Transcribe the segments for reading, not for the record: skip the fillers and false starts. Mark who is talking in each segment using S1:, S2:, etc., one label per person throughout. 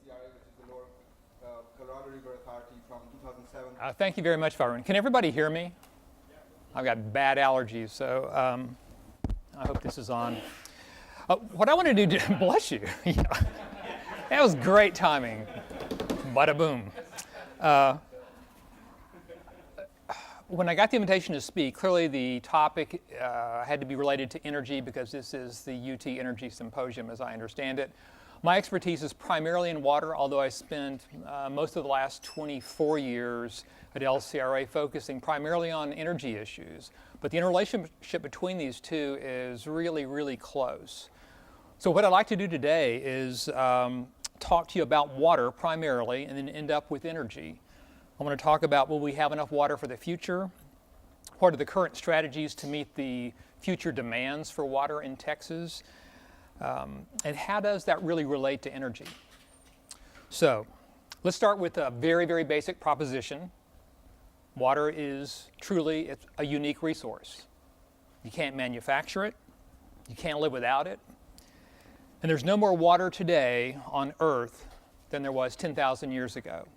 S1: LCRA, which is the Lower Colorado River Authority from 2007.
S2: Thank you very much, Byron. Can everybody hear me? I've got bad allergies, so I hope this is on. What I want to do, bless you. Yeah. That was great timing. Bada boom. When I got the invitation to speak, clearly the topic had to be related to energy because this is the UT Energy Symposium as I understand it. My expertise is primarily in water, although I spent most of the last 24 years at LCRA focusing primarily on energy issues. But the interrelationship between these two is really, really close. So what I'd like to do today is talk to you about water primarily and then end up with energy. I want to talk about will we have enough water for the future? What are the current strategies to meet the future demands for water in Texas? And how does that really relate to energy? So let's start with a very, very basic proposition. Water is truly a unique resource. You can't manufacture it. You can't live without it. And there's no more water today on Earth than there was 10,000 years ago.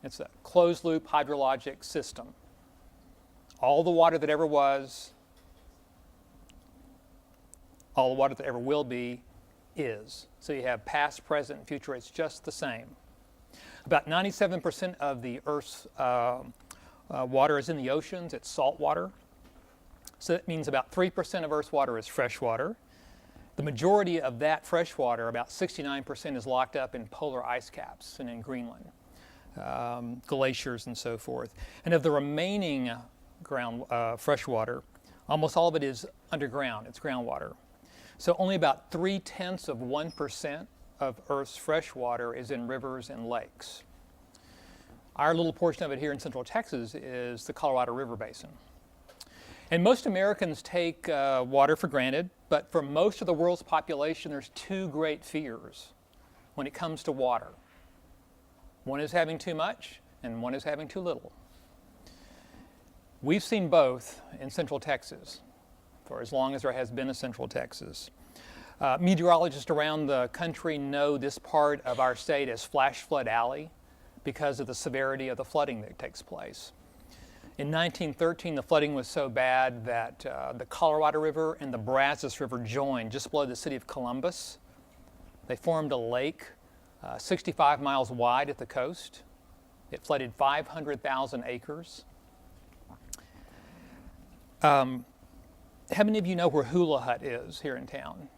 S2: It's a closed-loop hydrologic system. All the water that ever was, all the water that ever will be, is. So you have past, present, and future. It's just the same. About 97% of the Earth's water is in the oceans. It's salt water. So that means about 3% of Earth's water is fresh water. The majority of that fresh water, about 69%, is locked up in polar ice caps and in Greenland. Glaciers and so forth. And of the remaining fresh water, almost all of it is underground. It's groundwater. So only about 0.3% of Earth's fresh water is in rivers and lakes. Our little portion of it here in Central Texas is the Colorado River Basin. And most Americans take water for granted, but for most of the world's population, there's two great fears when it comes to water. One is having too much, and one is having too little. We've seen both in Central Texas for as long as there has been a Central Texas. Meteorologists around the country know this part of our state as Flash Flood Alley because of the severity of the flooding that takes place. In 1913, the flooding was so bad that the Colorado River and the Brazos River joined just below the city of Columbus. They formed a lake 65 miles wide at the coast. It flooded 500,000 acres. How many of you know where Hula Hut is here in town?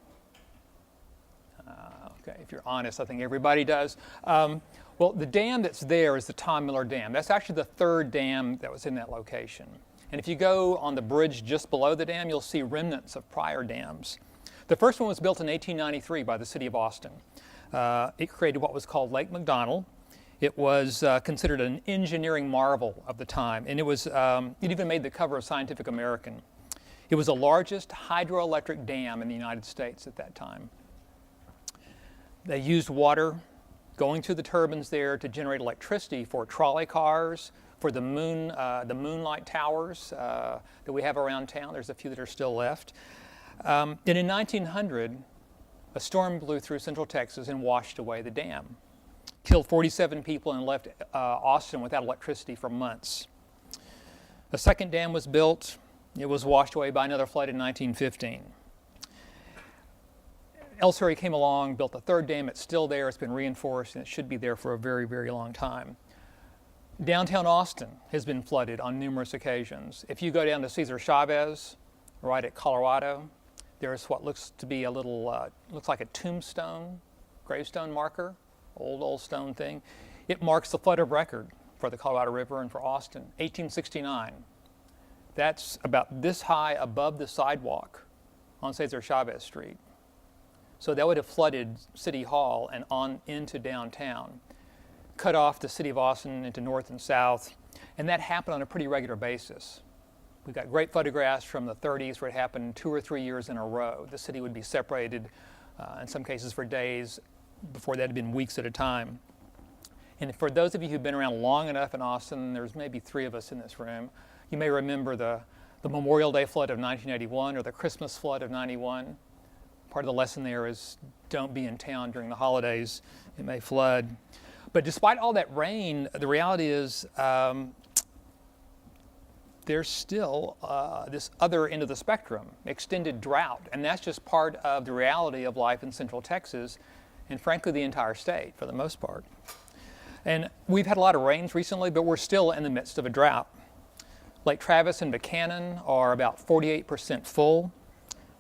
S2: Okay, if you're honest, I think everybody does. Well, the dam that's there is the Tom Miller Dam. That's actually the third dam that was in that location. And if you go on the bridge just below the dam, you'll see remnants of prior dams. The first one was built in 1893 by the city of Austin. It created what was called Lake Mcdonald. It was considered an engineering marvel of the time, and it even made the cover of Scientific American. It was the largest hydroelectric dam in the United States at that time. They used water going through the turbines there to generate electricity for trolley cars, for the moonlight towers that we have around town. There's a few that are still left. And in 1900, a storm blew through Central Texas and washed away the dam. Killed 47 people and left Austin without electricity for months. A second dam was built. It was washed away by another flood in 1915. LCRA came along, built a third dam. It's still there. It's been reinforced, and it should be there for a very, very long time. Downtown Austin has been flooded on numerous occasions. If you go down to Cesar Chavez, right at Colorado, there's what looks to be a little, looks like a tombstone, gravestone marker, old stone thing. It marks the flood of record for the Colorado River and for Austin, 1869. That's about this high above the sidewalk on Cesar Chavez Street. So that would have flooded City Hall and on into downtown, cut off the city of Austin into north and south, and that happened on a pretty regular basis. We've got great photographs from the 30s where it happened 2 or 3 years in a row. The city would be separated, in some cases for days. Before that, it had been weeks at a time. And for those of you who've been around long enough in Austin, there's maybe 3 of us in this room, you may remember the Memorial Day flood of 1981 or the Christmas flood of 91. part of the lesson there is don't be in town during the holidays. It may flood. But despite all that rain, the reality is there's still this other end of the spectrum, extended drought. And that's just part of the reality of life in Central Texas and frankly the entire state for the most part. And we've had a lot of rains recently, but we're still in the midst of a drought. Lake Travis and Buchanan are about 48% full.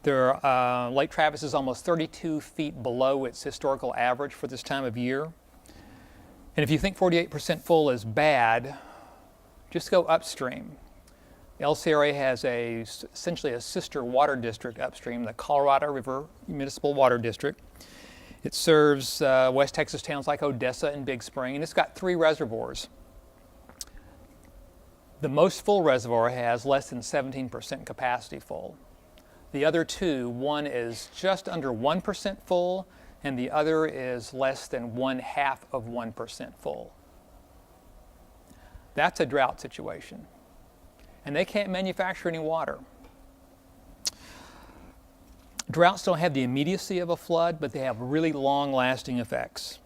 S2: Lake Travis is almost 32 feet below its historical average for this time of year. And if you think 48% full is bad, just go upstream. LCRA has essentially a sister water district upstream, the Colorado River Municipal Water District. It serves West Texas towns like Odessa and Big Spring, and it's got 3 reservoirs. The most full reservoir has less than 17% capacity full. The other 2, one is just under 1% full, and the other is less than 0.5% full. That's a drought situation. And they can't manufacture any water. Droughts don't have the immediacy of a flood, but they have really long-lasting effects.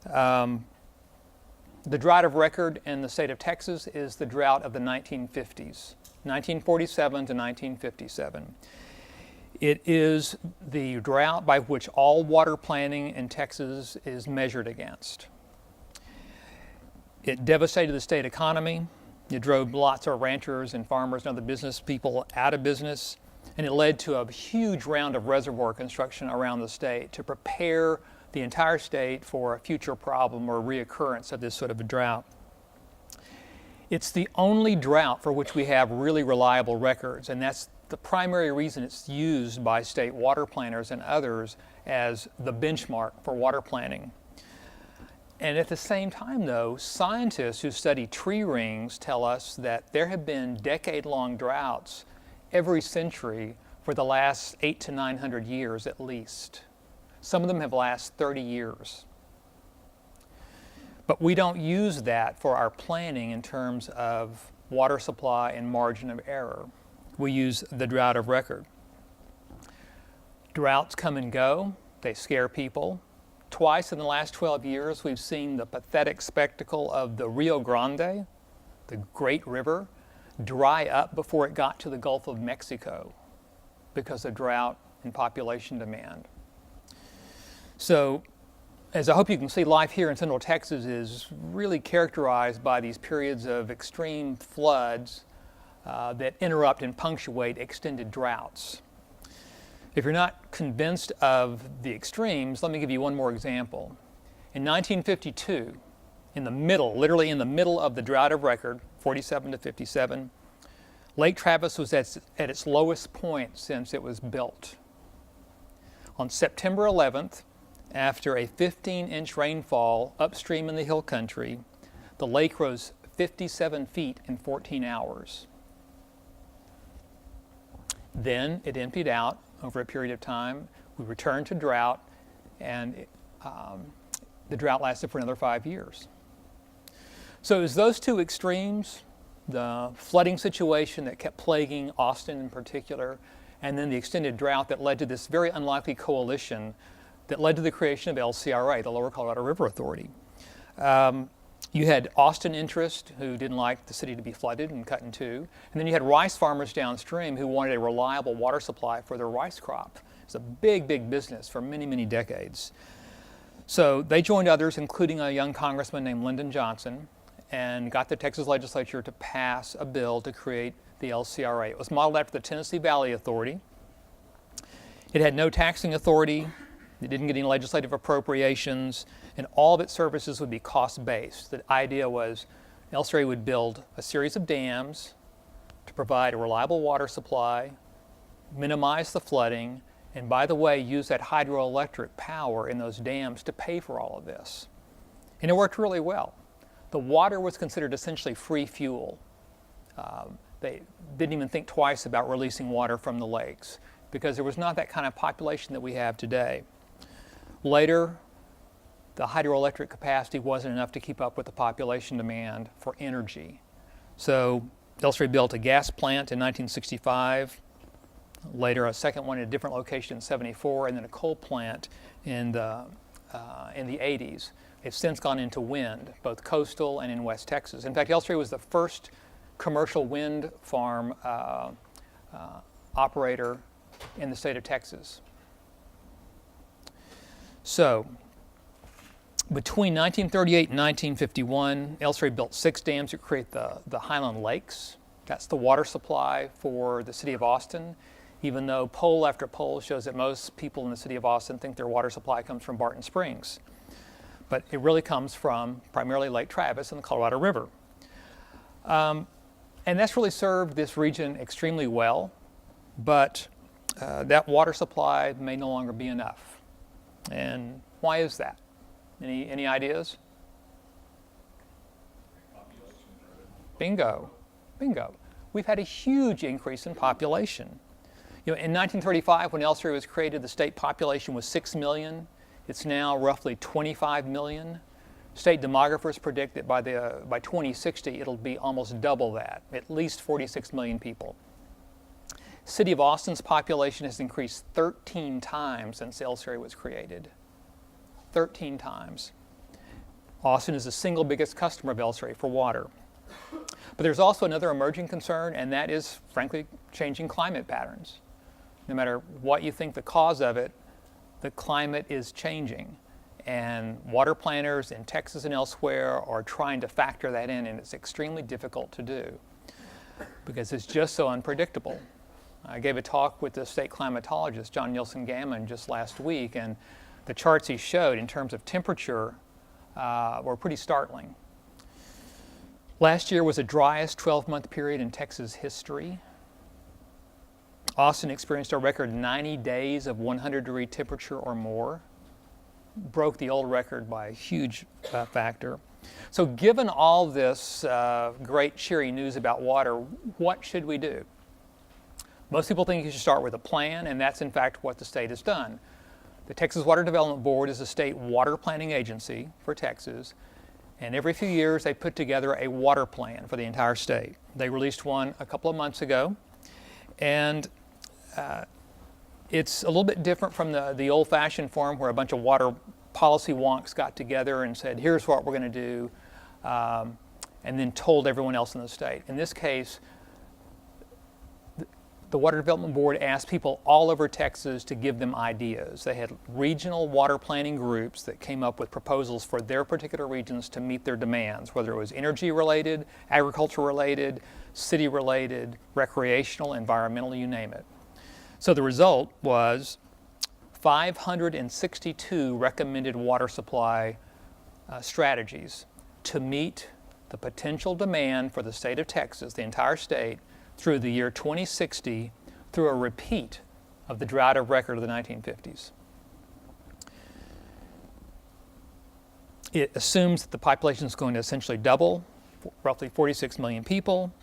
S2: The drought of record in the state of Texas is the drought of the 1950s, 1947 to 1957. It is the drought by which all water planning in Texas is measured against. It devastated the state economy. It drove lots of ranchers and farmers and other business people out of business. And it led to a huge round of reservoir construction around the state to prepare the entire state for a future problem or reoccurrence of this sort of a drought. It's the only drought for which we have really reliable records, and that's the primary reason it's used by state water planners and others as the benchmark for water planning. And at the same time, though, scientists who study tree rings tell us that there have been decade-long droughts every century for the last 800 to 900 years at least. Some of them have lasted 30 years. But we don't use that for our planning in terms of water supply and margin of error. We use the drought of record. Droughts come and go. They scare people. Twice in the last 12 years, we've seen the pathetic spectacle of the Rio Grande, the great river, dry up before it got to the Gulf of Mexico because of drought and population demand. So, as I hope you can see, life here in Central Texas is really characterized by these periods of extreme floods that interrupt and punctuate extended droughts. If you're not convinced of the extremes, let me give you one more example. In 1952, literally in the middle of the drought of record, 47 to 57, Lake Travis was at its lowest point since it was built. On September 11th, after a 15-inch rainfall upstream in the hill country, the lake rose 57 feet in 14 hours. Then it emptied out over a period of time. We returned to drought, and the drought lasted for another 5 years. So it was those two extremes, the flooding situation that kept plaguing Austin in particular, and then the extended drought that led to this very unlikely coalition that led to the creation of LCRA, the Lower Colorado River Authority. You had Austin interest, who didn't like the city to be flooded and cut in two. And then you had rice farmers downstream who wanted a reliable water supply for their rice crop. It's a big, big business for many, many decades. So they joined others, including a young congressman named Lyndon Johnson, and got the Texas legislature to pass a bill to create the LCRA. It was modeled after the Tennessee Valley Authority. It had no taxing authority. It didn't get any legislative appropriations, and all of its services would be cost-based. The idea was LCRA would build a series of dams to provide a reliable water supply, minimize the flooding, and by the way, use that hydroelectric power in those dams to pay for all of this. And it worked really well. The water was considered essentially free fuel. They didn't even think twice about releasing water from the lakes because there was not that kind of population that we have today. Later, the hydroelectric capacity wasn't enough to keep up with the population demand for energy. So LCRA built a gas plant in 1965, later a second one in a different location in 74, and then a coal plant in the 80s. It's since gone into wind, both coastal and in West Texas. In fact, LCRA was the first commercial wind farm operator in the state of Texas. So, between 1938 and 1951, LCRA built 6 dams to create the Highland Lakes. That's the water supply for the city of Austin, even though poll after poll shows that most people in the city of Austin think their water supply comes from Barton Springs. But it really comes from primarily Lake Travis and the Colorado River. And that's really served this region extremely well, but that water supply may no longer be enough. And why is that? Any ideas? Bingo. We've had a huge increase in population. In 1935, when LCRA was created, the state population was 6 million. It's now roughly 25 million. State demographers predict that by 2060, it'll be almost double that, at least 46 million people. City of Austin's population has increased 13 times since LCRA was created. 13 times. Austin is the single biggest customer of LCRA for water. But there's also another emerging concern, and that is, frankly, changing climate patterns. No matter what you think the cause of it, the climate is changing. And water planners in Texas and elsewhere are trying to factor that in, and it's extremely difficult to do because it's just so unpredictable. I gave a talk with the state climatologist, John Nielsen Gammon, just last week, and the charts he showed in terms of temperature were pretty startling. Last year was the driest 12-month period in Texas history. Austin experienced a record 90 days of 100-degree temperature or more. Broke the old record by a huge factor. So given all this great cheery news about water, what should we do? Most people think you should start with a plan, and that's in fact what the state has done. The Texas Water Development Board is a state water planning agency for Texas, and every few years they put together a water plan for the entire state. They released one a couple of months ago, and it's a little bit different from the old-fashioned form where a bunch of water policy wonks got together and said, here's what we're going to do, and then told everyone else in the state. In this case, the Water Development Board asked people all over Texas to give them ideas. They had regional water planning groups that came up with proposals for their particular regions to meet their demands, whether it was energy-related, agriculture-related, city-related, recreational, environmental, you name it. So the result was 562 recommended water supply strategies to meet the potential demand for the state of Texas, the entire state, through the year 2060 through a repeat of the drought of record of the 1950s. It assumes that the population is going to essentially double, roughly 46 million people.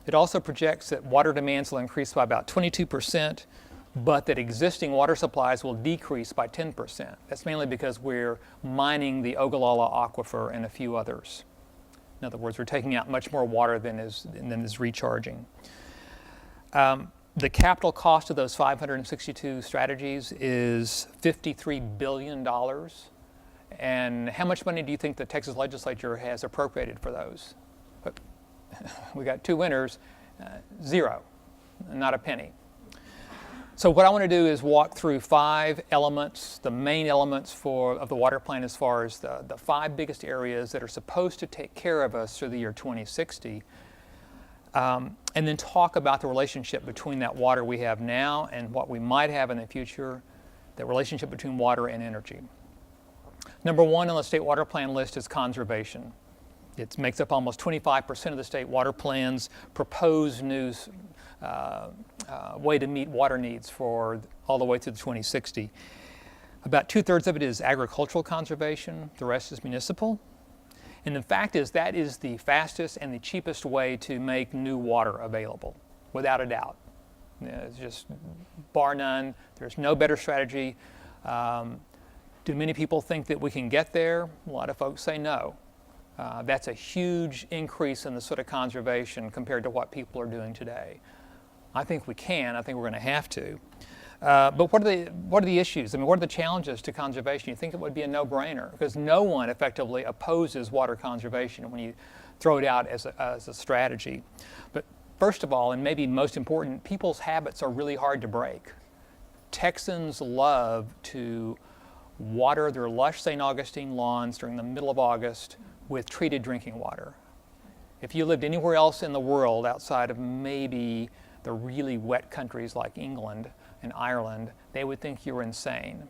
S2: It also projects that water demands will increase by about 22%, but that existing water supplies will decrease by 10%. That's mainly because we're mining the Ogallala Aquifer and a few others. In other words, we're taking out much more water than is recharging. The capital cost of those 562 strategies is $53 billion. And how much money do you think the Texas legislature has appropriated for those? We got two winners, zero, not a penny. So what I want to do is walk through 5 elements, the main elements of the water plan as far as the 5 biggest areas that are supposed to take care of us through the year 2060, and then talk about the relationship between that water we have now and what we might have in the future, the relationship between water and energy. Number 1 on the state water plan list is conservation. It makes up almost 25% of the state water plan's proposed new way to meet water needs for all the way through 2060. About 2/3 of it is agricultural conservation, the rest is municipal. And the fact is that is the fastest and the cheapest way to make new water available, without a doubt. It's just bar none, there's no better strategy. Do many people think that we can get there? A lot of folks say no. That's a huge increase in the sort of conservation compared to what people are doing today. I think we can. I think we're going to have to. But what are the issues? I mean, what are the challenges to conservation? You think it would be a no-brainer because no one effectively opposes water conservation when you throw it out as a strategy. But first of all, and maybe most important, people's habits are really hard to break. Texans love to water their lush St. Augustine lawns during the middle of August with treated drinking water. If you lived anywhere else in the world outside of maybe the really wet countries like England and Ireland, they would think you're insane.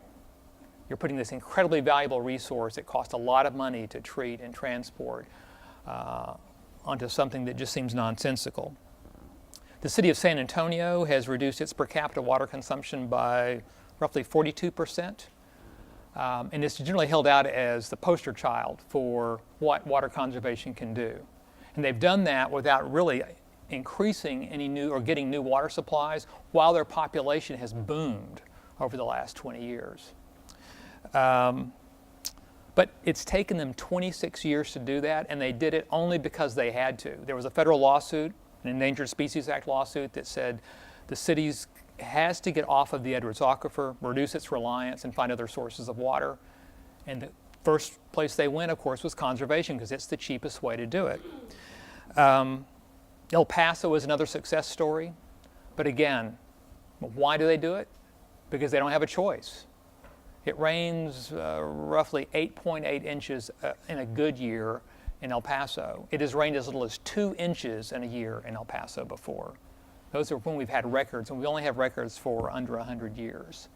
S2: You're putting this incredibly valuable resource that costs a lot of money to treat and transport onto something that just seems nonsensical. The city of San Antonio has reduced its per capita water consumption by roughly 42%. And it's generally held out as the poster child for what water conservation can do. And they've done that without really increasing any new or getting new water supplies while their population has boomed over the last 20 years. But it's taken them 26 years to do that, and they did it only because they had to. There was a federal lawsuit, an Endangered Species Act lawsuit, that said the cities has to get off of the Edwards Aquifer, reduce its reliance, and find other sources of water. And the first place they went, of course, was conservation because it's the cheapest way to do it. El Paso is another success story. But again, why do they do it? Because they don't have a choice. It rains roughly 8.8 inches in a good year in El Paso. It has rained as little as 2 inches in a year in El Paso before. Those are when we've had records, and we only have records for under 100 years.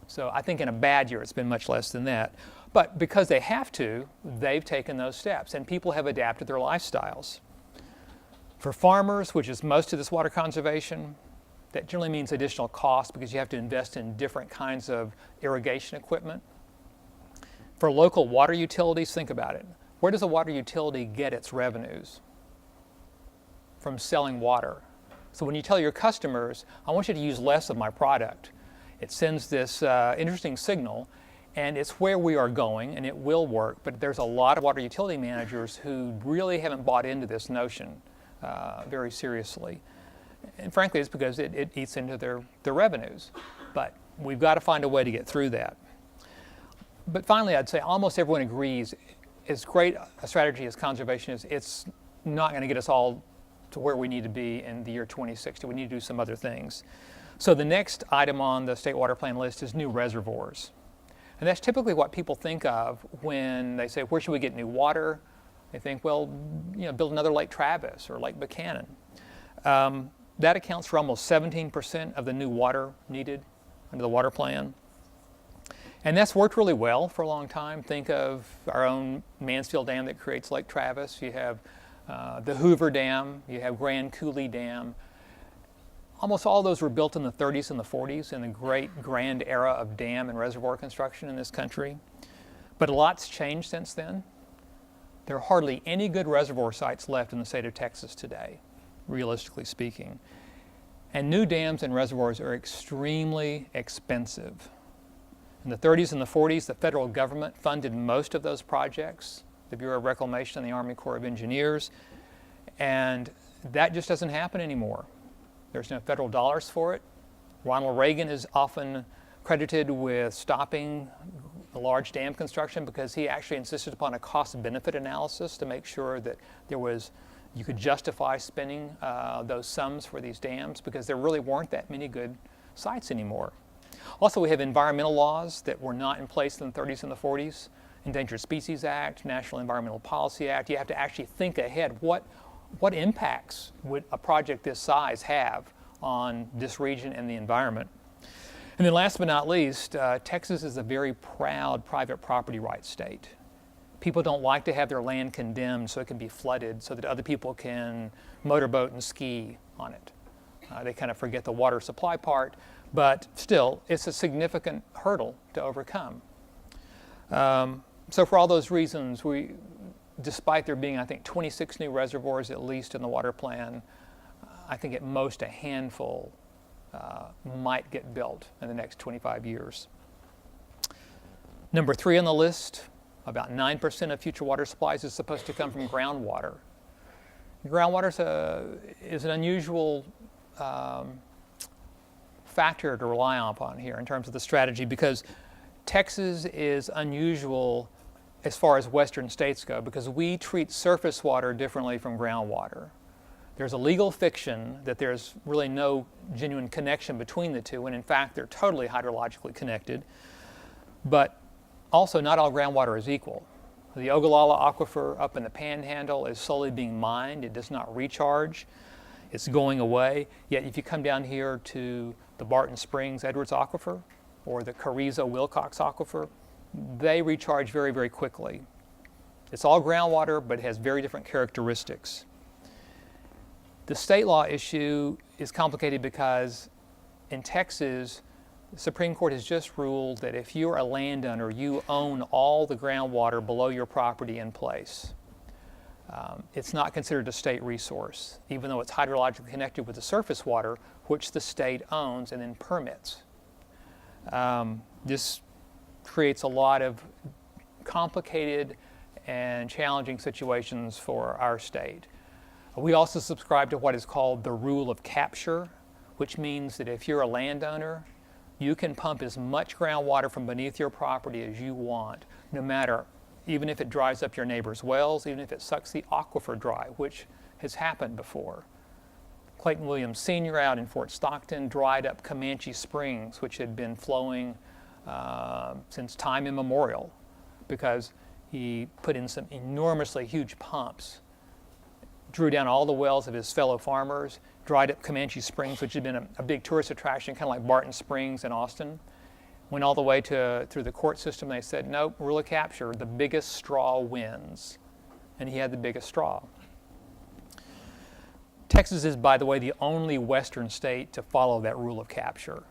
S2: So I think in a bad year it's been much less than that. But because they have to, they've taken those steps, and people have adapted their lifestyles. For farmers, which is most of this water conservation, that generally means additional cost because you have to invest in different kinds of irrigation equipment. For local water utilities, think about it. Where does a water utility get its revenues? From selling water. So when you tell your customers, I want you to use less of my product, it sends this interesting signal, and it's where we are going, and it will work. But there's a lot of water utility managers who really haven't bought into this notion very seriously. And frankly, it's because it eats into their revenues. But we've got to find a way to get through that. But finally, I'd say almost everyone agrees, as great a strategy as conservation is, it's not going to get us all to where we need to be in the year 2060. We need to do some other things. So the next item on the State Water Plan list is new reservoirs. And that's typically what people think of when they say, where should we get new water? They think, well, build another Lake Travis or Lake Buchanan. That accounts for almost 17% of the new water needed under the water plan. And that's worked really well for a long time. Think of our own Mansfield Dam that creates Lake Travis. You have the Hoover Dam. You have Grand Coulee Dam. Almost all of those were built in the 30s and the 40s in the great grand era of dam and reservoir construction in this country. But a lot's changed since then. There are hardly any good reservoir sites left in the state of Texas today, realistically speaking. And new dams and reservoirs are extremely expensive. In the 30s and the 40s, the federal government funded most of those projects, the Bureau of Reclamation and the Army Corps of Engineers, and that just doesn't happen anymore. There's no federal dollars for it. Ronald Reagan is often credited with stopping the large dam construction because he actually insisted upon a cost-benefit analysis to make sure that you could justify spending those sums for these dams because there really weren't that many good sites anymore. Also, we have environmental laws that were not in place in the 30s and the 40s. Endangered Species Act, National Environmental Policy Act. You have to actually think ahead. What impacts would a project this size have on this region and the environment? And then last but not least, Texas is a very proud private property rights state. People don't like to have their land condemned so it can be flooded so that other people can motorboat and ski on it. They kind of forget the water supply part, but still, it's a significant hurdle to overcome. So for all those reasons, despite there being, I think, 26 new reservoirs at least in the water plan, I think at most a handful might get built in the next 25 years. Number 3 on the list, about 9% of future water supplies is supposed to come from groundwater. Groundwater is an unusual factor to rely upon here in terms of the strategy, because Texas is unusual as far as western states go, because we treat surface water differently from groundwater. There's a legal fiction that there's really no genuine connection between the two, when in fact they're totally hydrologically connected. But also, not all groundwater is equal. The Ogallala Aquifer up in the Panhandle is slowly being mined. It does not recharge. It's going away. Yet if you come down here to the Barton Springs Edwards Aquifer or the Carrizo Wilcox Aquifer, they recharge very, very quickly. It's all groundwater, but it has very different characteristics. The state law issue is complicated because in Texas, the Supreme Court has just ruled that if you're a landowner, you own all the groundwater below your property in place. It's not considered a state resource, even though it's hydrologically connected with the surface water, which the state owns and then permits. This creates a lot of complicated and challenging situations for our state. We also subscribe to what is called the rule of capture, which means that if you're a landowner, you can pump as much groundwater from beneath your property as you want, no matter, even if it dries up your neighbor's wells, even if it sucks the aquifer dry, which has happened before. Clayton Williams Sr. out in Fort Stockton dried up Comanche Springs, which had been flowing since time immemorial, because he put in some enormously huge pumps, drew down all the wells of his fellow farmers, dried up Comanche Springs, which had been a big tourist attraction, kind of like Barton Springs in Austin. Went all the way through the court system. They said, nope, rule of capture, the biggest straw wins. And he had the biggest straw. Texas is, by the way, the only western state to follow that rule of capture.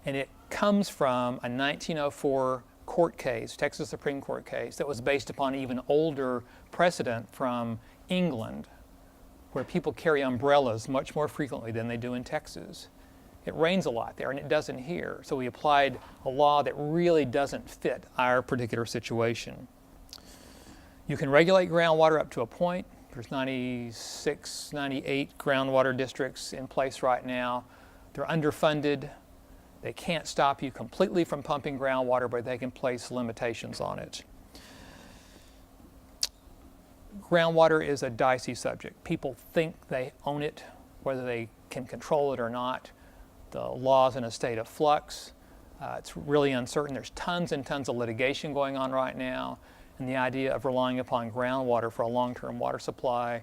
S2: And it comes from a 1904 court case, Texas Supreme Court case, that was based upon an even older precedent from England, where people carry umbrellas much more frequently than they do in Texas. It rains a lot there, and it doesn't here. So we applied a law that really doesn't fit our particular situation. You can regulate groundwater up to a point. There's 96, 98 groundwater districts in place right now. They're underfunded. They can't stop you completely from pumping groundwater, but they can place limitations on it. Groundwater is a dicey subject. People think they own it, whether they can control it or not. The law's in a state of flux. It's really uncertain. There's tons and tons of litigation going on right now, and the idea of relying upon groundwater for a long-term water supply,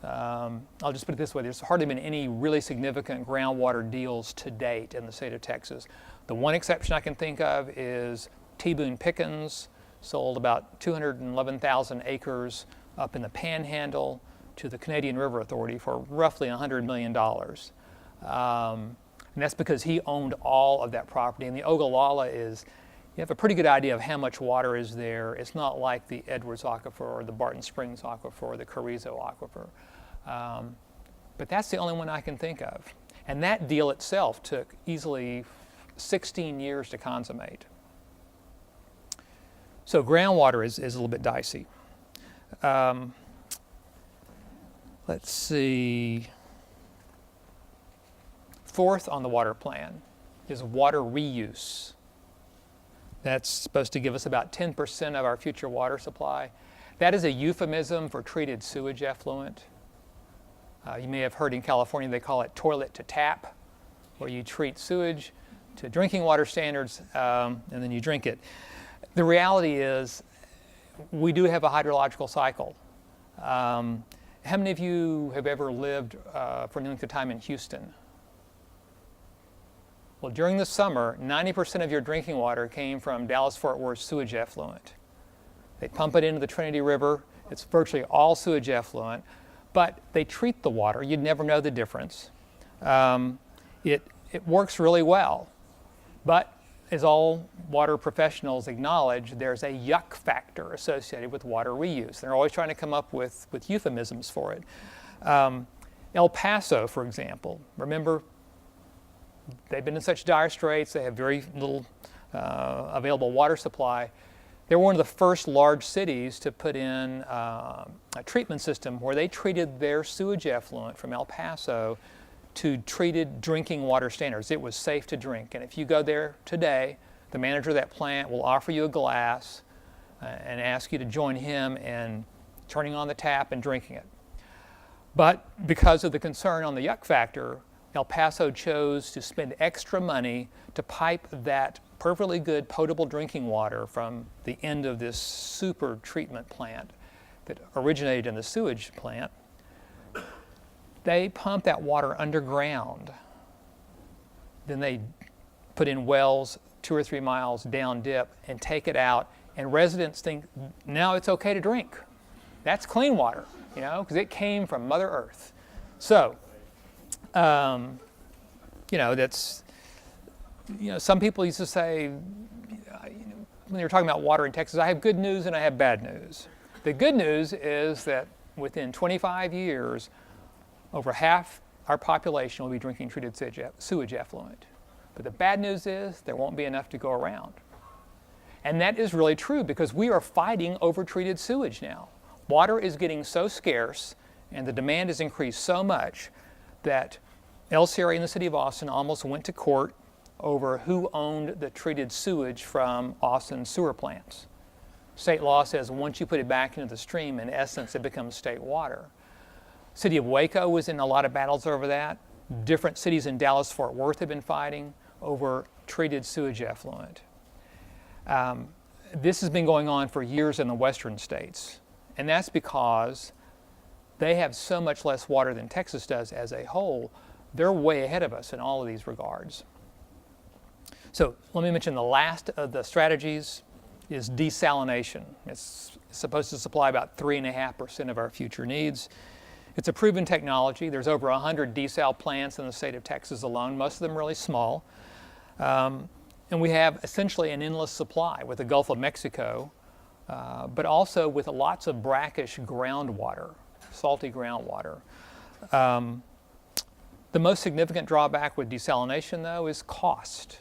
S2: I'll just put it this way, there's hardly been any really significant groundwater deals to date in the state of Texas. The one exception I can think of is T. Boone Pickens sold about 211,000 acres up in the Panhandle to the Canadian River Authority for roughly $100 million. And that's because he owned all of that property. And the Ogallala is, you have a pretty good idea of how much water is there. It's not like the Edwards Aquifer or the Barton Springs Aquifer or the Carrizo Aquifer. But that's the only one I can think of. And that deal itself took easily 16 years to consummate. So groundwater is a little bit dicey. Let's see. Fourth on the water plan is water reuse. That's supposed to give us about 10% of our future water supply. That is a euphemism for treated sewage effluent. You may have heard in California they call it toilet to tap, where you treat sewage to drinking water standards and then you drink it. The reality is we do have a hydrological cycle. How many of you have ever lived for any length of time in Houston? Well, during the summer, 90% of your drinking water came from Dallas-Fort Worth sewage effluent. They pump it into the Trinity River. It's virtually all sewage effluent, but they treat the water. You'd never know the difference. It works really well, but as all water professionals acknowledge, there's a yuck factor associated with water reuse. They're always trying to come up with euphemisms for it. El Paso, for example, remember, they've been in such dire straits, they have very little available water supply. They were one of the first large cities to put in a treatment system where they treated their sewage effluent from El Paso to treated drinking water standards. It was safe to drink. And if you go there today, the manager of that plant will offer you a glass and ask you to join him in turning on the tap and drinking it. But because of the concern on the yuck factor, El Paso chose to spend extra money to pipe that perfectly good potable drinking water from the end of this super treatment plant that originated in the sewage plant. They pump that water underground. Then they put in wells 2 or 3 miles down dip and take it out, and residents think now it's okay to drink. That's clean water, you know, because it came from Mother Earth. So, you know, that's, you know, some people used to say, when they were talking about water in Texas, I have good news and I have bad news. The good news is that within 25 years, over half our population will be drinking treated sewage effluent. But the bad news is there won't be enough to go around. And that is really true because we are fighting over treated sewage now. Water is getting so scarce and the demand has increased so much that LCRA in the city of Austin almost went to court over who owned the treated sewage from Austin sewer plants. State law says once you put it back into the stream, in essence, it becomes state water. City of Waco was in a lot of battles over that. Different cities in Dallas-Fort Worth have been fighting over treated sewage effluent. This has been going on for years in the western states, and that's because they have so much less water than Texas does as a whole. They're way ahead of us in all of these regards. So let me mention the last of the strategies is desalination. It's supposed to supply about 3.5% of our future needs. It's a proven technology. There's over 100 desal plants in the state of Texas alone, most of them really small. And we have essentially an endless supply with the Gulf of Mexico, but also with lots of brackish groundwater, salty groundwater. The most significant drawback with desalination, though, is cost.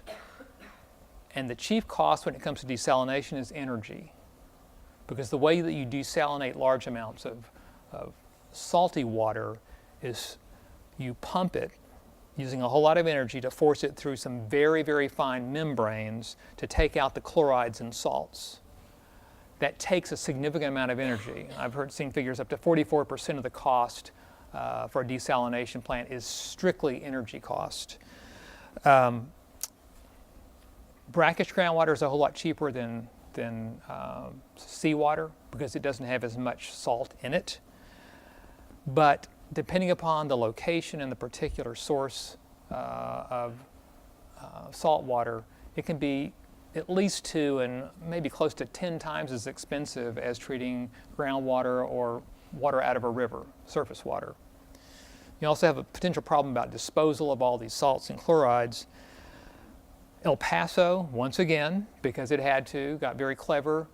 S2: And the chief cost when it comes to desalination is energy. Because the way that you desalinate large amounts of salty water is you pump it using a whole lot of energy to force it through some very, very fine membranes to take out the chlorides and salts. That takes a significant amount of energy. I've seen figures up to 44% of the cost for a desalination plant is strictly energy cost. Brackish groundwater is a whole lot cheaper than seawater because it doesn't have as much salt in it. But depending upon the location and the particular source of salt water, it can be at least 2 and maybe close to 10 times as expensive as treating groundwater or water out of a river, surface water. You also have a potential problem about disposal of all these salts and chlorides. El Paso, once again, because it had to, got very clever.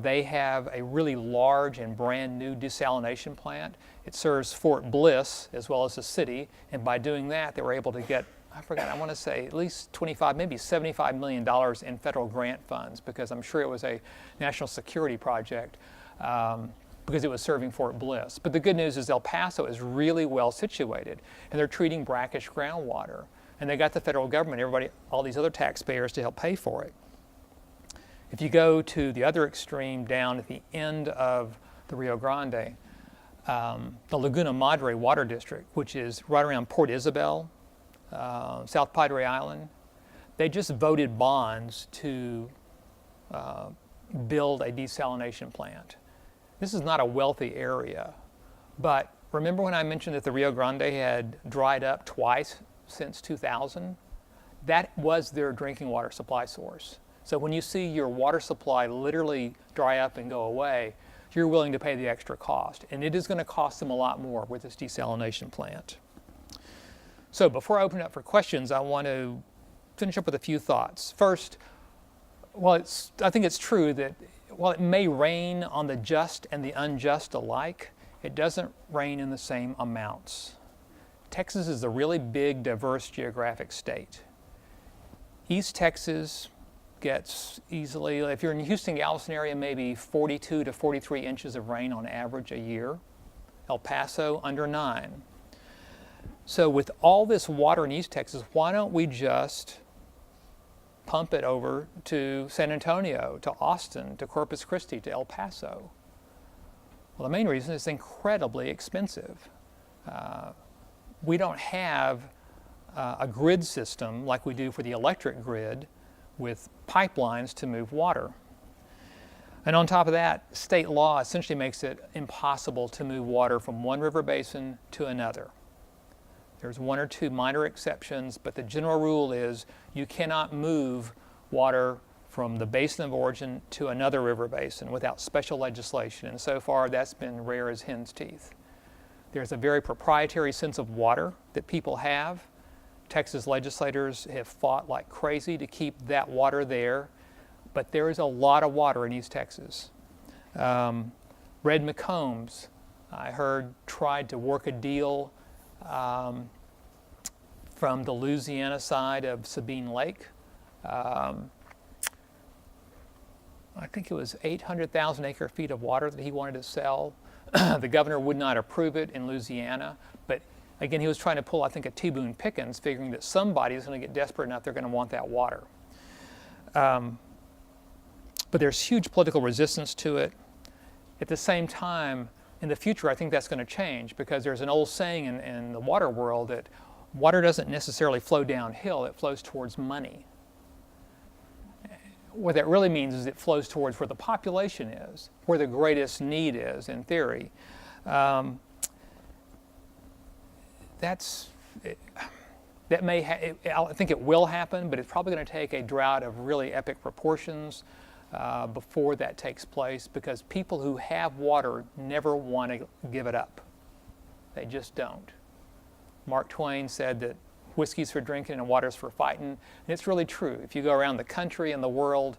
S2: They have a really large and brand new desalination plant. It serves Fort Bliss as well as the city, and by doing that, they were able to get, I want to say at least 25, maybe $75 million in federal grant funds, because I'm sure it was a national security project because it was serving Fort Bliss. But the good news is El Paso is really well situated, and they're treating brackish groundwater. And they got the federal government, everybody, all these other taxpayers to help pay for it. If you go to the other extreme down at the end of the Rio Grande, the Laguna Madre Water District, which is right around Port Isabel, South Padre Island, they just voted bonds to build a desalination plant. This is not a wealthy area, but remember when I mentioned that the Rio Grande had dried up twice since 2000? That was their drinking water supply source. So when you see your water supply literally dry up and go away, you're willing to pay the extra cost. And it is going to cost them a lot more with this desalination plant. So before I open it up for questions, I want to finish up with a few thoughts. First, I think it's true that while it may rain on the just and the unjust alike, it doesn't rain in the same amounts. Texas is a really big, diverse geographic state. East Texas gets easily, if you're in the Houston, Galveston area, maybe 42 to 43 inches of rain on average a year. El Paso, under 9. So with all this water in East Texas, why don't we just pump it over to San Antonio, to Austin, to Corpus Christi, to El Paso? Well, the main reason is it's incredibly expensive. We don't have a grid system like we do for the electric grid with pipelines to move water. And on top of that, state law essentially makes it impossible to move water from one river basin to another. There's one or two minor exceptions, but the general rule is you cannot move water from the basin of origin to another river basin without special legislation. And so far, that's been rare as hen's teeth. There's a very proprietary sense of water that people have. Texas legislators have fought like crazy to keep that water there, but there is a lot of water in East Texas. Red McCombs, I heard, tried to work a deal from the Louisiana side of Sabine Lake. I think it was 800,000 acre feet of water that he wanted to sell. The governor would not approve it in Louisiana, but again, he was trying to pull, I think, a T. Boone Pickens, figuring that somebody is going to get desperate enough they're going to want that water. But there's huge political resistance to it. At the same time, in the future, I think that's going to change, because there's an old saying in the water world that water doesn't necessarily flow downhill, it flows towards money. What that really means is it flows towards where the population is, where the greatest need is, in theory. I think it will happen, but it's probably going to take a drought of really epic proportions before that takes place, because people who have water never want to give it up. They just don't. Mark Twain said that whiskey's for drinking and water's for fighting, and it's really true. If you go around the country and the world,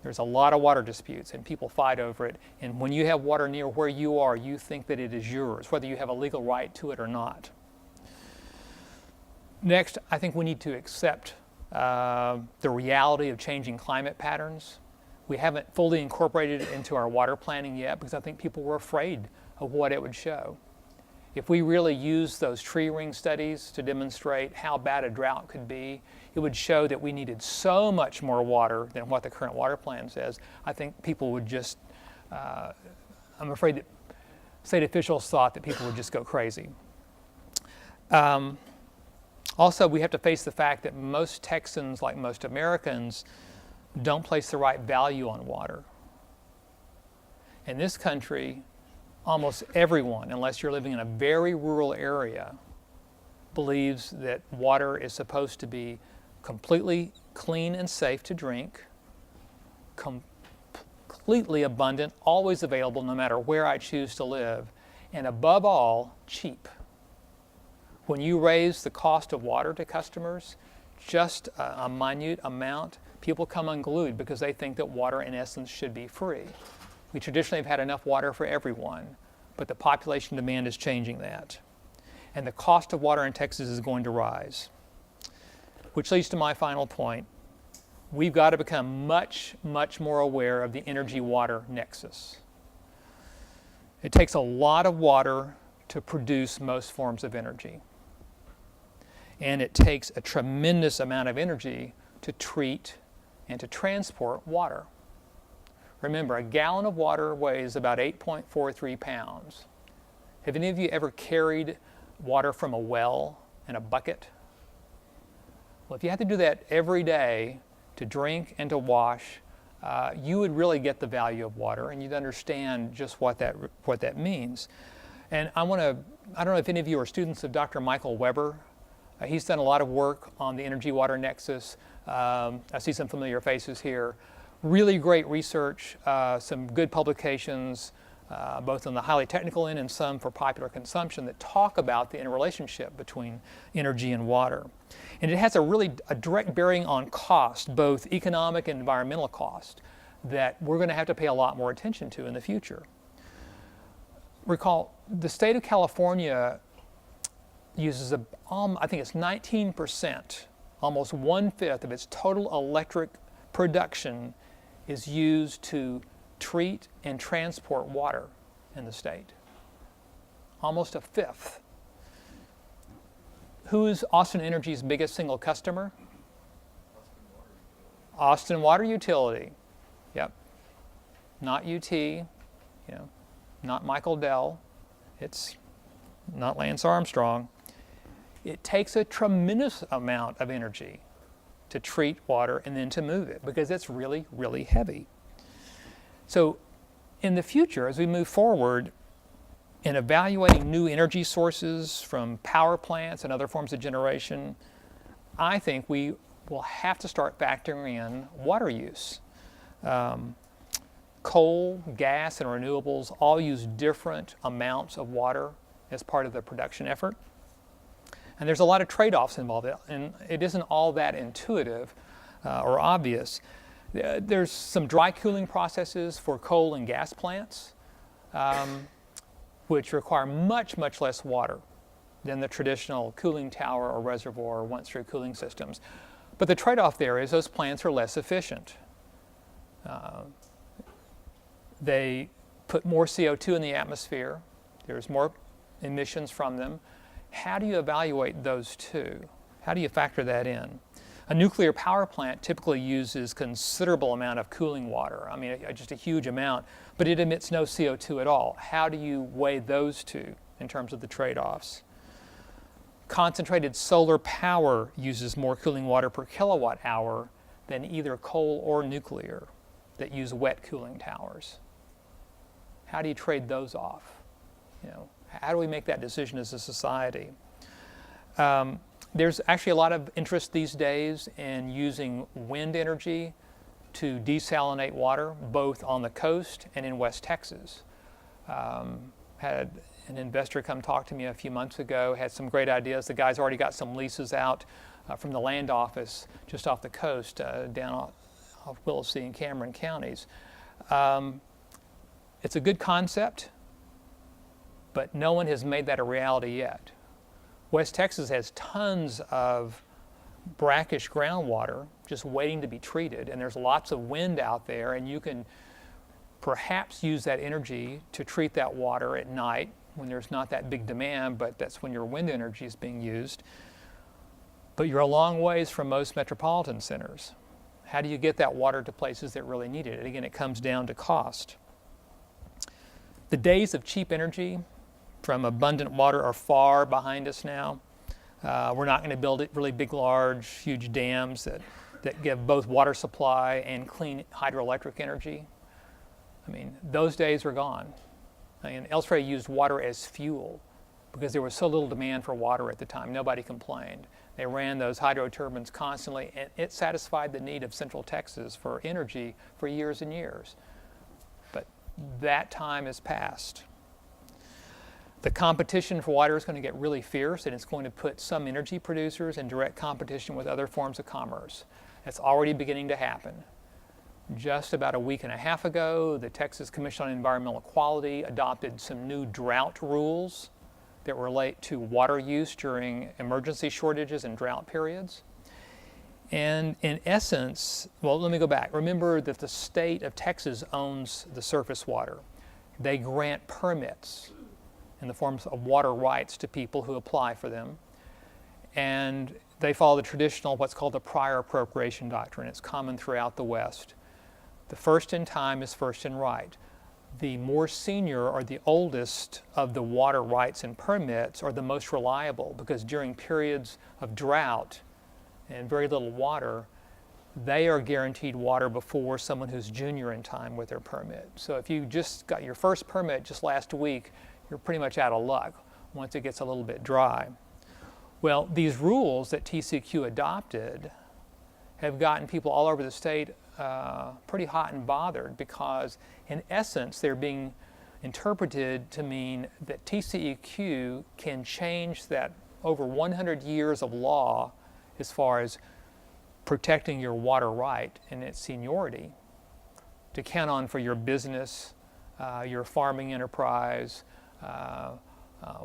S2: there's a lot of water disputes and people fight over it, and when you have water near where you are, you think that it is yours, whether you have a legal right to it or not. Next, I think we need to accept the reality of changing climate patterns. We haven't fully incorporated it into our water planning yet, because I think people were afraid of what it would show. If we really used those tree ring studies to demonstrate how bad a drought could be, it would show that we needed so much more water than what the current water plan says. I think people would just, I'm afraid that state officials thought that people would just go crazy. Also, we have to face the fact that most Texans, like most Americans, don't place the right value on water. In this country, almost everyone, unless you're living in a very rural area, believes that water is supposed to be completely clean and safe to drink, completely abundant, always available no matter where I choose to live, and above all, cheap. When you raise the cost of water to customers, just a minute amount, people come unglued because they think that water in essence should be free. We traditionally have had enough water for everyone, but the population demand is changing that. And the cost of water in Texas is going to rise. Which leads to my final point. We've got to become much, much more aware of the energy-water nexus. It takes a lot of water to produce most forms of energy. And it takes a tremendous amount of energy to treat and to transport water. Remember, a gallon of water weighs about 8.43 pounds. Have any of you ever carried water from a well in a bucket? Well, if you had to do that every day to drink and to wash, you would really get the value of water, and you'd understand just what that means. And I don't know if any of you are students of Dr. Michael Weber. He's done a lot of work on the energy-water nexus. I see some familiar faces here. Really great research, some good publications, both on the highly technical end and some for popular consumption, that talk about the interrelationship between energy and water. And it has a direct bearing on cost, both economic and environmental cost, that we're going to have to pay a lot more attention to in the future. Recall, the state of California uses, I think it's 19%, almost 1/5 of its total electric production is used to treat and transport water in the state. Almost 1/5. Who's Austin Energy's biggest single customer? Austin Water Utility. Yep. Not UT, not Michael Dell. It's not Lance Armstrong. It takes a tremendous amount of energy to treat water and then to move it because it's really, really heavy. So in the future, as we move forward in evaluating new energy sources from power plants and other forms of generation, I think we will have to start factoring in water use. Coal, gas, and renewables all use different amounts of water as part of the production effort. And there's a lot of trade-offs involved, and it isn't all that intuitive or obvious. There's some dry cooling processes for coal and gas plants, which require much, much less water than the traditional cooling tower or reservoir or once-through cooling systems. But the trade-off there is those plants are less efficient. They put more CO2 in the atmosphere. There's more emissions from them. How do you evaluate those two? How do you factor that in? A nuclear power plant typically uses considerable amount of cooling water. I mean, just a huge amount, but it emits no CO2 at all. How do you weigh those two in terms of the trade-offs? Concentrated solar power uses more cooling water per kilowatt hour than either coal or nuclear that use wet cooling towers. How do you trade those off? How do we make that decision as a society? There's actually a lot of interest these days in using wind energy to desalinate water, both on the coast and in West Texas. Had an investor come talk to me a few months ago, had some great ideas. The guy's already got some leases out from the land office just off the coast down off Willacy and Cameron counties. It's a good concept, but no one has made that a reality yet. West Texas has tons of brackish groundwater just waiting to be treated, and there's lots of wind out there, and you can perhaps use that energy to treat that water at night when there's not that big demand, but that's when your wind energy is being used. But you're a long ways from most metropolitan centers. How do you get that water to places that really need it? And again, it comes down to cost. The days of cheap energy from abundant water are far behind us now. We're not going to build really big, large, huge dams that give both water supply and clean hydroelectric energy. I mean, those days are gone. LCRA used water as fuel because there was so little demand for water at the time. Nobody complained. They ran those hydro turbines constantly, and it satisfied the need of Central Texas for energy for years and years. But that time is past. The competition for water is going to get really fierce, and it's going to put some energy producers in direct competition with other forms of commerce. That's already beginning to happen. Just about a week and a half ago, the Texas Commission on Environmental Quality adopted some new drought rules that relate to water use during emergency shortages and drought periods. And in essence, well, let me go back. Remember that the state of Texas owns the surface water. They grant permits in the forms of water rights to people who apply for them. And they follow the traditional, what's called the prior appropriation doctrine. It's common throughout the West. The first in time is first in right. The more senior or the oldest of the water rights and permits are the most reliable because during periods of drought and very little water, they are guaranteed water before someone who's junior in time with their permit. So if you just got your first permit just last week, you're pretty much out of luck once it gets a little bit dry. Well, these rules that TCQ adopted have gotten people all over the state pretty hot and bothered because, in essence, they're being interpreted to mean that TCEQ can change that over 100 years of law as far as protecting your water right and its seniority to count on for your business, your farming enterprise,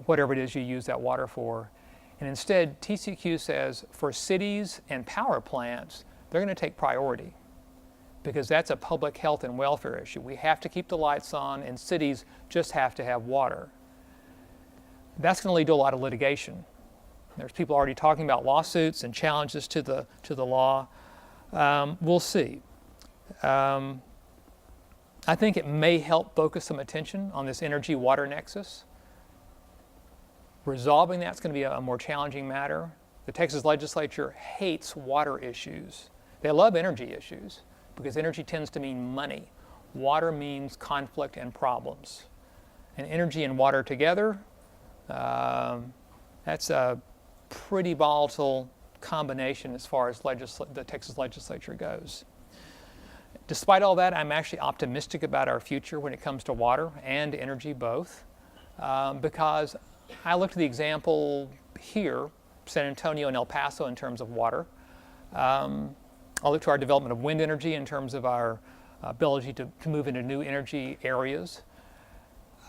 S2: whatever it is you use that water for. And instead, TCQ says for cities and power plants, they're going to take priority because that's a public health and welfare issue. We have to keep the lights on, and cities just have to have water. That's going to lead to a lot of litigation There's people already talking about lawsuits and challenges to the law. We'll see. I think it may help focus some attention on this energy-water nexus. Resolving that's going to be a more challenging matter. The Texas legislature hates water issues. They love energy issues because energy tends to mean money. Water means conflict and problems. And energy and water together, that's a pretty volatile combination as far as the Texas legislature goes. Despite all that, I'm actually optimistic about our future when it comes to water and energy both, because I looked at the example here, San Antonio and El Paso in terms of water. I look to our development of wind energy in terms of our ability to move into new energy areas.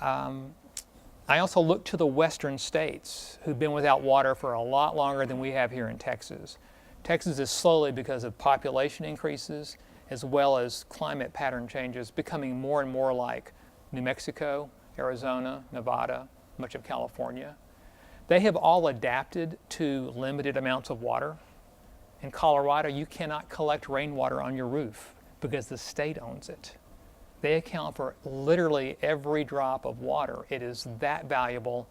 S2: I also look to the western states who've been without water for a lot longer than we have here in Texas. Texas is slowly, because of population increases as well as climate pattern changes, becoming more and more like New Mexico, Arizona, Nevada, much of California. They have all adapted to limited amounts of water. In Colorado, you cannot collect rainwater on your roof because the state owns it. They account for literally every drop of water. It is that valuable,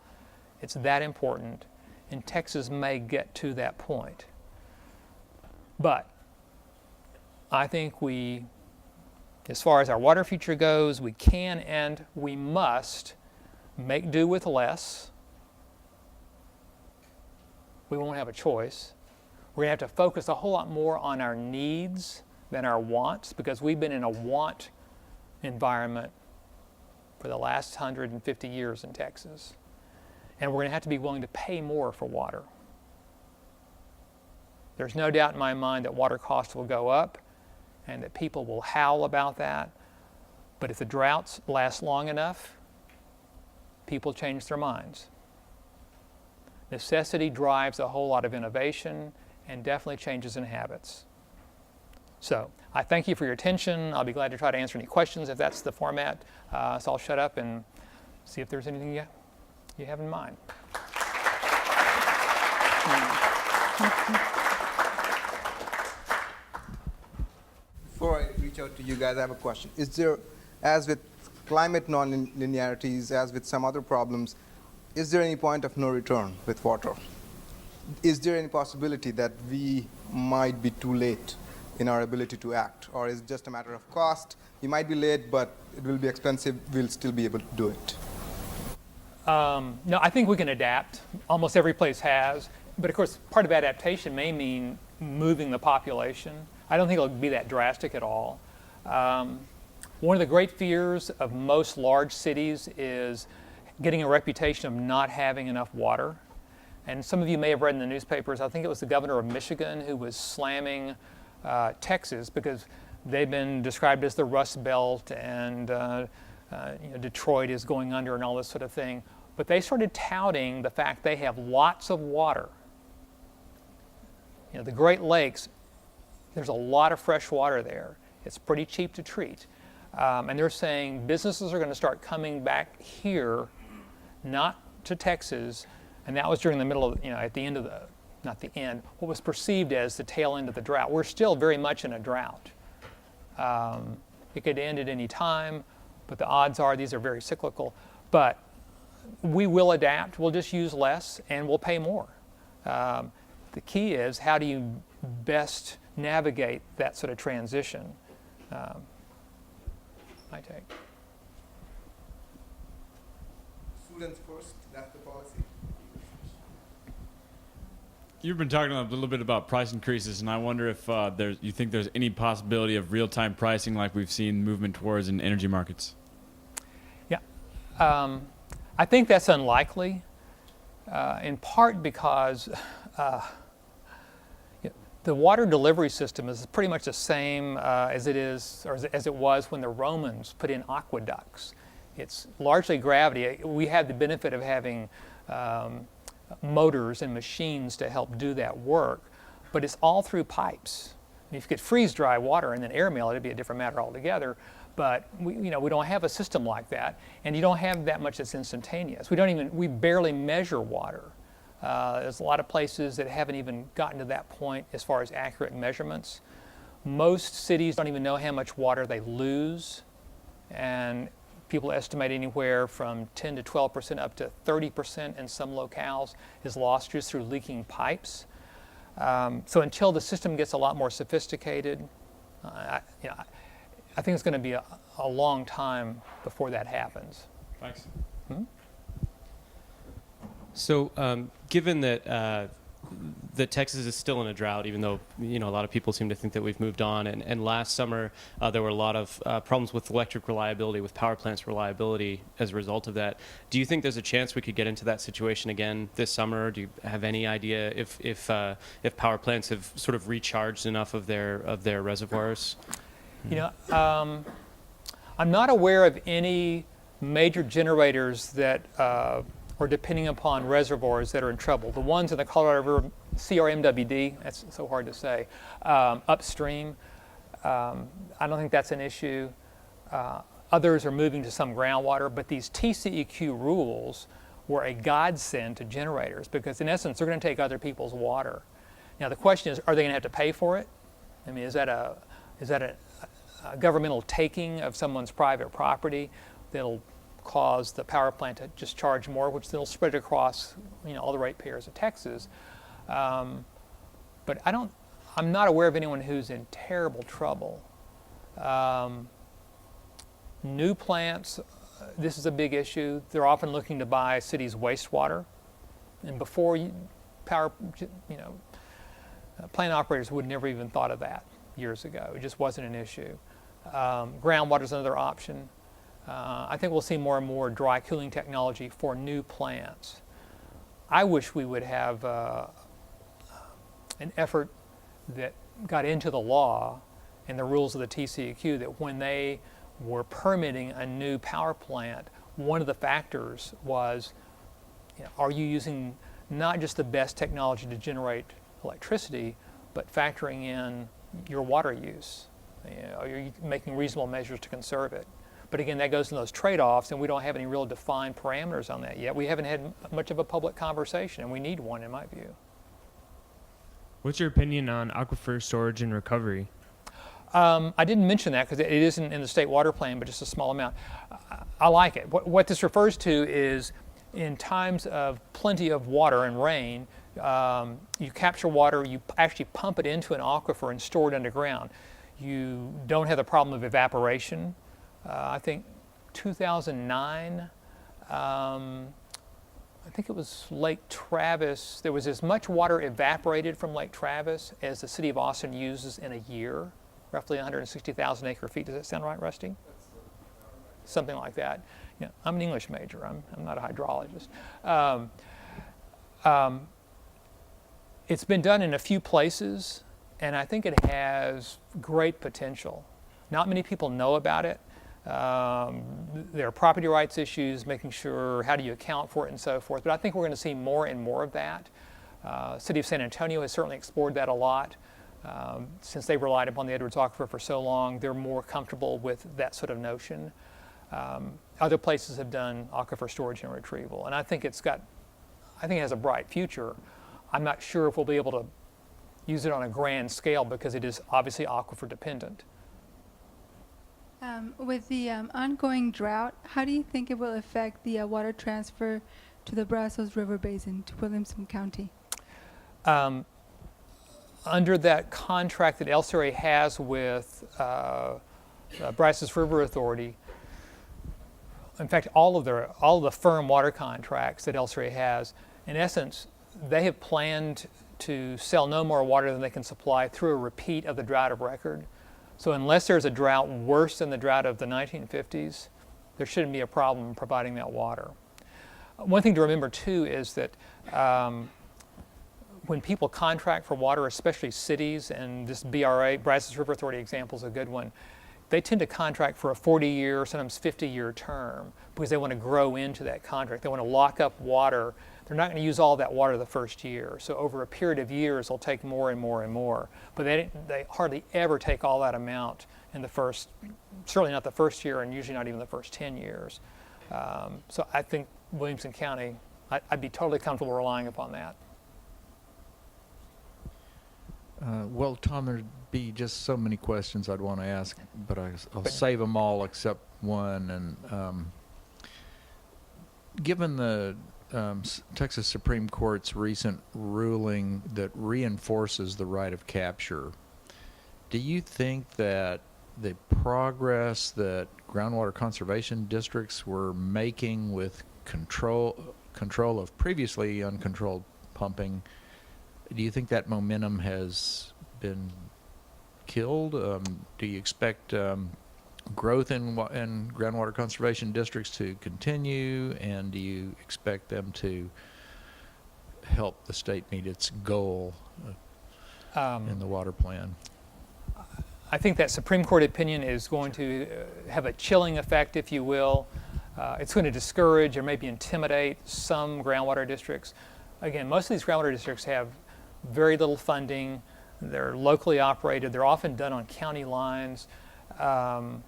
S2: it's that important, and Texas may get to that point. But I think we, as far as our water future goes, we can and we must make do with less. We won't have a choice. We're going to have to focus a whole lot more on our needs than our wants, because we've been in a want environment for the last 150 years in Texas. And we're going to have to be willing to pay more for water. There's no doubt in my mind that water costs will go up and that people will howl about that. But if the droughts last long enough, people change their minds. Necessity drives a whole lot of innovation and definitely changes in habits. So I thank you for your attention. I'll be glad to try to answer any questions if that's the format. So I'll shut up and see if there's anything you have in mind.
S1: Before I reach out to you guys, I have a question. Is there, as with climate non-linearities, as with some other problems, is there any point of no return with water? Is there any possibility that we might be too late in our ability to act? Or is it just a matter of cost? You might be late, but it will be expensive. We'll still be able to do it.
S2: No, I think we can adapt. Almost every place has. But of course, part of adaptation may mean moving the population. I don't think it'll be that drastic at all. One of the great fears of most large cities is getting a reputation of not having enough water. And some of you may have read in the newspapers, I think it was the governor of Michigan who was slamming Texas because they've been described as the Rust Belt, and Detroit is going under and all this sort of thing. But they started touting the fact they have lots of water. The Great Lakes, there's a lot of fresh water there. It's pretty cheap to treat. And they're saying businesses are going to start coming back here, not to Texas. And that was during the middle of, at the end of the, not the end, what was perceived as the tail end of the drought. We're still very much in a drought. It could end at any time, but the odds are these are very cyclical. But we will adapt. We'll just use less and we'll pay more. The key is, how do you best navigate that sort of transition? My take.
S1: Students first, that's the policy.
S3: You've been talking a little bit about price increases, and I wonder if you think there's any possibility of real-time pricing like we've seen movement towards in energy markets?
S2: Yeah, I think that's unlikely, in part because the water delivery system is pretty much the same as it is, or as it was when the Romans put in aqueducts. It's largely gravity. We have the benefit of having motors and machines to help do that work, but it's all through pipes. If you could freeze dry water and then airmail it, it'd be a different matter altogether. But we don't have a system like that, and you don't have that much that's instantaneous. We barely measure water. There's a lot of places that haven't even gotten to that point as far as accurate measurements. Most cities don't even know how much water they lose, and people estimate anywhere from 10 to 12% up to 30% in some locales is lost just through leaking pipes. So until the system gets a lot more sophisticated, I think it's going to be a long time before that happens.
S3: Thanks.
S4: So, given that that Texas is still in a drought, even though a lot of people seem to think that we've moved on, and last summer there were a lot of problems with electric reliability, with power plants reliability as a result of that. Do you think there's a chance we could get into that situation again this summer? Do you have any idea if power plants have sort of recharged enough of their reservoirs?
S2: I'm not aware of any major generators that are depending upon reservoirs that are in trouble. The ones in the Colorado River, CRMWD, that's so hard to say, upstream, I don't think that's an issue. Others are moving to some groundwater, but these TCEQ rules were a godsend to generators because in essence they're going to take other people's water. Now the question is, are they going to have to pay for it? I mean, is that a governmental taking of someone's private property that'll cause the power plant to just charge more, which then will spread across all the ratepayers of Texas. But I'm not aware of anyone who's in terrible trouble. New plants, this is a big issue. They're often looking to buy cities' wastewater, and before plant operators would never even thought of that years ago. It just wasn't an issue. Groundwater is another option. I think we'll see more and more dry cooling technology for new plants. I wish we would have an effort that got into the law and the rules of the TCEQ that when they were permitting a new power plant, one of the factors was, are you using not just the best technology to generate electricity, but factoring in your water use? Are you making reasonable measures to conserve it? But again, that goes in those trade-offs, and we don't have any real defined parameters on that yet. We haven't had much of a public conversation, and we need one, in my view.
S5: What's your opinion on aquifer storage and recovery?
S2: I didn't mention that because it isn't in the state water plan, but just a small amount. I like it. What this refers to is in times of plenty of water and rain, you capture water, you actually pump it into an aquifer and store it underground. You don't have the problem of evaporation. I think 2009, I think it was Lake Travis, there was as much water evaporated from Lake Travis as the city of Austin uses in a year, roughly 160,000 acre feet. Does that sound right, Rusty? Something like that. I'm an English major, I'm not a hydrologist. It's been done in a few places, and I think it has great potential. Not many people know about it. There are property rights issues, making sure how do you account for it and so forth. But I think we're going to see more and more of that. City of San Antonio has certainly explored that a lot. Since they relied upon the Edwards Aquifer for so long, they're more comfortable with that sort of notion. Other places have done aquifer storage and retrieval, and I think it has a bright future. I'm not sure if we'll be able to use it on a grand scale because it is obviously aquifer dependent.
S6: With the ongoing drought, how do you think it will affect the water transfer to the Brazos River Basin, to Williamson County?
S2: Under that contract that LCRA has with Brazos River Authority, in fact, all of the firm water contracts that LCRA has, in essence, they have planned to sell no more water than they can supply through a repeat of the drought of record. So unless there's a drought worse than the drought of the 1950s, there shouldn't be a problem providing that water. One thing to remember too is that when people contract for water, especially cities, and this BRA, Brazos River Authority example is a good one, they tend to contract for a 40-year, sometimes 50-year term because they want to grow into that contract. They want to lock up water. They're not going to use all that water the first year. So over a period of years, they'll take more and more and more. But they hardly ever take all that amount in the first, certainly not the first year, and usually not even the first 10 years. So I think Williamson County I'd be totally comfortable relying upon that.
S7: Well, Tom, there'd be just so many questions I'd want to ask, but I'll save them all except one. And given the Texas Supreme Court's recent ruling that reinforces the right of capture, do you think that the progress that groundwater conservation districts were making with control of previously uncontrolled pumping, do you think that momentum has been killed? Do you expect growth in groundwater conservation districts to continue, and do you expect them to help the state meet its goal in the water plan?
S2: I think that Supreme Court opinion is going to have a chilling effect, if you will. It's going to discourage or maybe intimidate some groundwater districts. Again, most of these groundwater districts have very little funding. They're locally operated. They're often done on county lines. And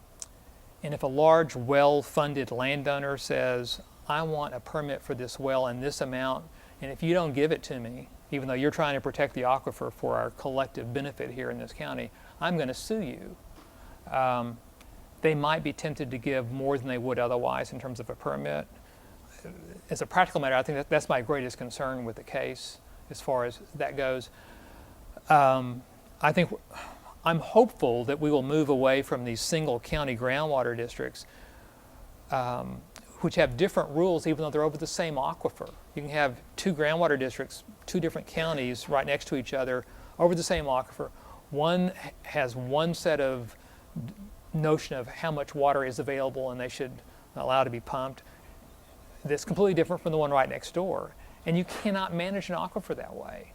S2: if a large, well-funded landowner says, I want a permit for this well in this amount, and if you don't give it to me, even though you're trying to protect the aquifer for our collective benefit here in this county, I'm going to sue you. They might be tempted to give more than they would otherwise in terms of a permit. As a practical matter, I think that's my greatest concern with the case as far as that goes. I think I'm hopeful that we will move away from these single county groundwater districts, which have different rules even though they're over the same aquifer. You can have two groundwater districts, two different counties right next to each other over the same aquifer. One has one set of notion of how much water is available and they should allow to be pumped. That's completely different from the one right next door. And you cannot manage an aquifer that way.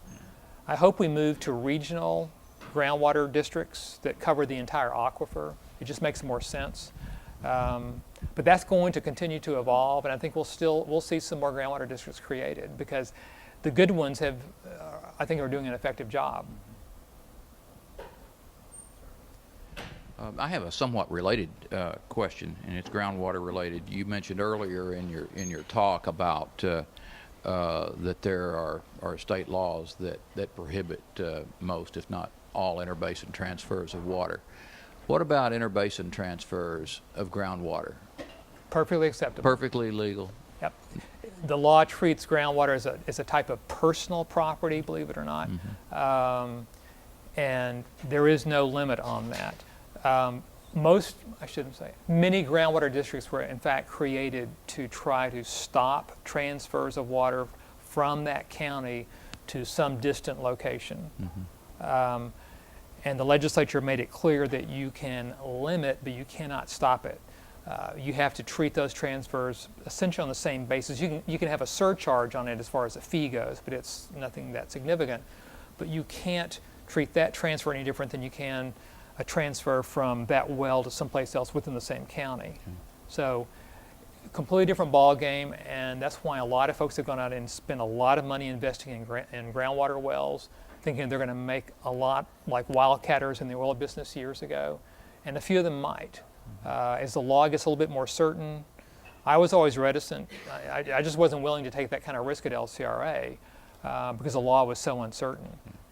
S2: I hope we move to regional groundwater districts that cover the entire aquifer. It just makes more sense. But that's going to continue to evolve, and I think we'll see some more groundwater districts created because the good ones have, I think, are doing an effective job.
S8: I have a somewhat related question, and it's groundwater related. You mentioned earlier in your talk about that there are state laws that prohibit most, if not all, interbasin transfers of water. What about interbasin transfers of groundwater?
S2: Perfectly acceptable.
S8: Perfectly legal.
S2: Yep. The law treats groundwater as a type of personal property, believe it or not, and there is no limit on that. Many groundwater districts were in fact created to try to stop transfers of water from that county to some distant location. And the legislature made it clear that you can limit, but you cannot stop it. You have to treat those transfers essentially on the same basis. You can have a surcharge on it as far as the fee goes, but it's nothing that significant. But you can't treat that transfer any different than you can a transfer from that well to someplace else within the same county. So completely different ball game, and that's why a lot of folks have gone out and spent a lot of money investing in groundwater wells, thinking they're going to make a lot like wildcatters in the oil business years ago, and a few of them might. As the law gets a little bit more certain, I was always reticent. I just wasn't willing to take that kind of risk at LCRA because the law was so uncertain,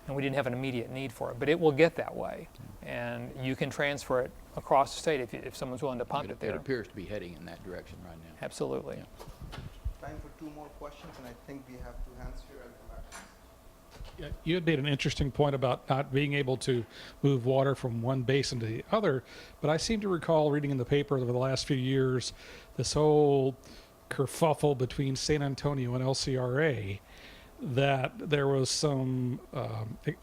S2: and we didn't have an immediate need for it. But it will get that way, and you can transfer it across the state if someone's willing to pump it there.
S8: It appears to be heading in that direction right now.
S2: Absolutely.
S8: Yeah.
S1: Time for two more questions, and I think we have two hands here. I'll come back to this.
S9: Yeah, you had made an interesting point about not being able to move water from one basin to the other, but I seem to recall reading in the paper over the last few years this whole kerfuffle between San Antonio and LCRA, that there was some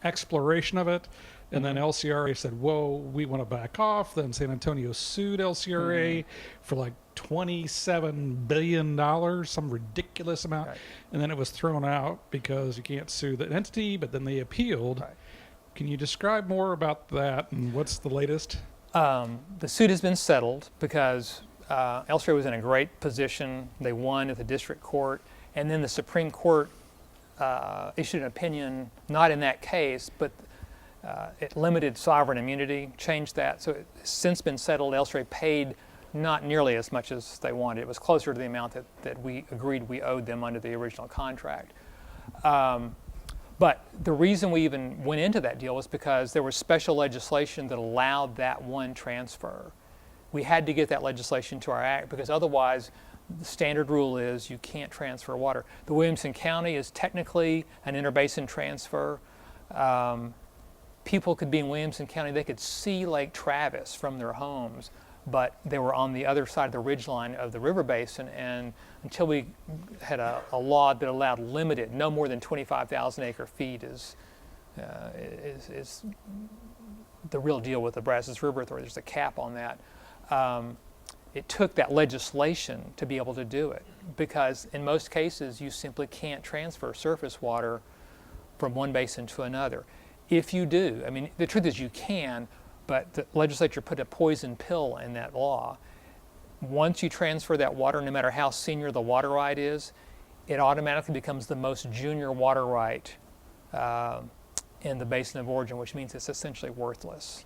S9: exploration of it, and then LCRA said, whoa, we want to back off. Then San Antonio sued LCRA for like $27 billion, some ridiculous amount.
S2: Right.
S9: And then it was thrown out because you can't sue the entity, but then they appealed.
S2: Right.
S9: Can you describe more about that and what's the latest?
S2: The suit has been settled because LCRA was in a great position. They won at the district court, and then the Supreme Court issued an opinion, not in that case, but it limited sovereign immunity, changed that. So it's since been settled. LCRA paid not nearly as much as they wanted. It was closer to the amount that we agreed we owed them under the original contract. But the reason we even went into that deal was because there was special legislation that allowed that one transfer. We had to get that legislation to our act because otherwise the standard rule is you can't transfer water. The Williamson County is technically an interbasin transfer. People could be in Williamson County, they could see Lake Travis from their homes, but they were on the other side of the ridgeline of the river basin, and until we had a law that allowed limited, no more than 25,000 acre feet is the real deal with the Brazos River Authority. There's a cap on that. It took that legislation to be able to do it, because in most cases you simply can't transfer surface water from one basin to another. If you do, I mean, the truth is you can, but the legislature put a poison pill in that law. Once you transfer that water, no matter how senior the water right is, it automatically becomes the most junior water right in the basin of origin, which means it's essentially worthless.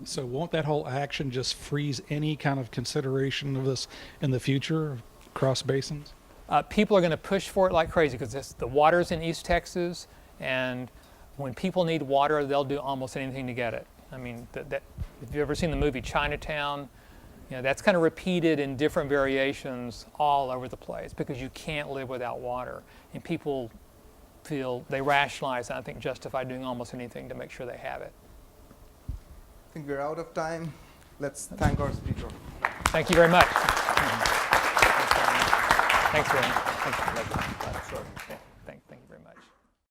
S9: So won't that whole action just freeze any kind of consideration of this in the future across basins?
S2: People are going to push for it like crazy because the water's in East Texas, and when people need water, they'll do almost anything to get it. I mean, if you've ever seen the movie Chinatown, you know, that's kind of repeated in different variations all over the place because you can't live without water. And people feel, they rationalize, and I think justify doing almost anything to make sure they have it.
S1: I think we're out of time. Let's thank our speaker.
S2: Thank you very much. Thanks very much. Thank you very much.